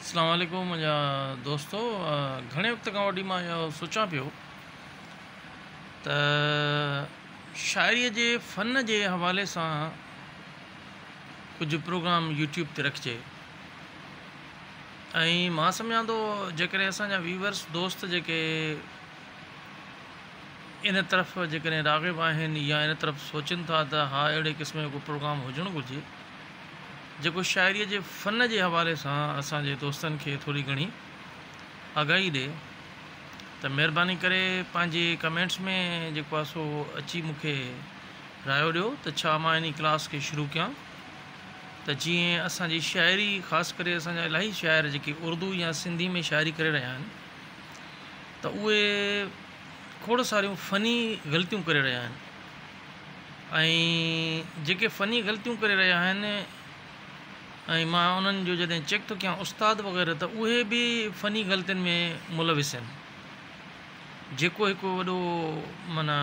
अस्सलाम वालेकुम मुंहिंजा दोस्तो। घणे वक़्त खां वठी मां इहो सोचां पियो त शाइरीअ जे फ़न जे हवाले सां कुझु प्रोग्राम यूट्यूब ते रखिजे। ऐं मां सम्झां थो जेकॾहिं असांजा व्यूवर्स दोस्त जेके इन तरफ़ जेकॾहिं राग़िब आहिनि या इन तरफ़ सोचनि था त हा अहिड़े क़िस्म जो को प्रोग्राम हुजणु घुरिजे जेको शाइरीअ जे फ़न जे हवाले सां असांजे दोस्तनि खे थोरी घणी आगाही ॾिए, त महिरबानी करे पंहिंजे कमेंट्स में जेको आहे सो अची मूंखे रायो ॾियो त छा मां इन क्लास खे शुरू कयां, त जीअं असांजी शाइरी ख़ासि करे असांजा इलाही शाइर जेके उर्दू या सिंधी में शाइरी करे रहिया आहिनि त उहे खोड़ सारियूं फ़नी ग़लतियूं करे रहिया आहिनि। ऐं जेके फ़नी ग़लतियूं करे रहिया आहिनि ऐं मां उन्हनि जो जॾहिं चेक थो कयां उस्ताद वग़ैरह त उहे बि फ़नी ग़लतियुनि में मुलविस आहिनि, जेको हिकु वॾो माना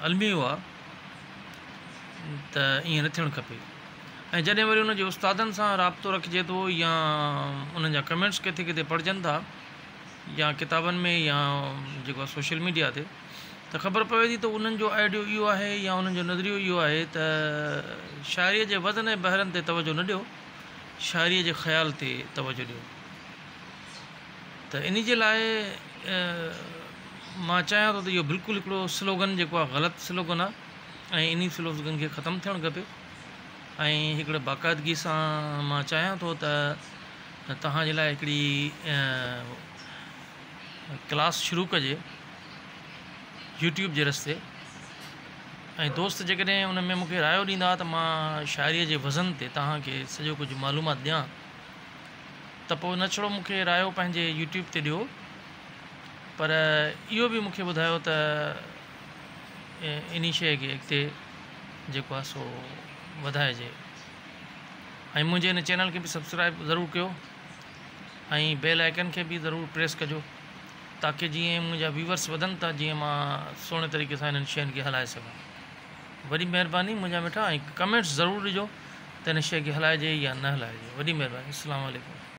अलमियो आहे त ईअं न थियणु खपे। ऐं जॾहिं वरी उन जे उस्तादनि सां राब्तो रखिजे थो या उन्हनि जा कमेंट्स किथे किथे पढ़जनि था या किताबनि में या जेको आहे सोशल मीडिया ते, त ख़बर पवे थी त उन्हनि जो आइडियो इहो आहे या उन्हनि जो नज़रियो इहो आहे त शाइरीअ जे वज़न ऐं बहरनि ते तवजो न ॾियो, शाइरीअ जे ख़्याल ते तवजो ॾियो। त इन जे लाइ मां चाहियां थो त इहो बिल्कुलु हिकिड़ो स्लोगन जेको आहे ग़लति स्लोगन आहे ऐं इन स्लोगन खे ख़तमु थियणु खपे। ऐं हिकिड़े बाक़ाइदगी सां मां चाहियां थो त तव्हांजे लाइ हिकिड़ी क्लास शुरू कजे यूट्यूब जे रस्ते। ऐं दोस्त जेकॾहिं उन में मूंखे रायो ॾींदा त मां शाइरीअ जे वज़न ते तव्हांखे सॼो कुझु मालूमात ॾियां, त पोइ न छड़ो मूंखे रायो पंहिंजे यूट्यूब ते ॾियो, पर इहो बि मूंखे ॿुधायो त इन शइ खे अॻिते जेको आहे सो वधाइजे। ऐं मुंहिंजे इन चैनल खे बि सब्सक्राइब ज़रूरु कयो ऐं बेल आइकन खे बि ज़रूरु प्रेस कजो, ताकी जीअं मुंहिंजा व्यूवर्स वधनि था जीअं मां सुहिणे तरीक़े सां इन्हनि शयुनि खे हलाए सघां। वॾी महिरबानी मुंहिंजा मिठा, ऐं कमेंट्स ज़रूरु ॾिजो त हिन शइ खे हलाइजे या न हलाइजे। वॾी महिरबानी। अस्सलाम वालेकुम।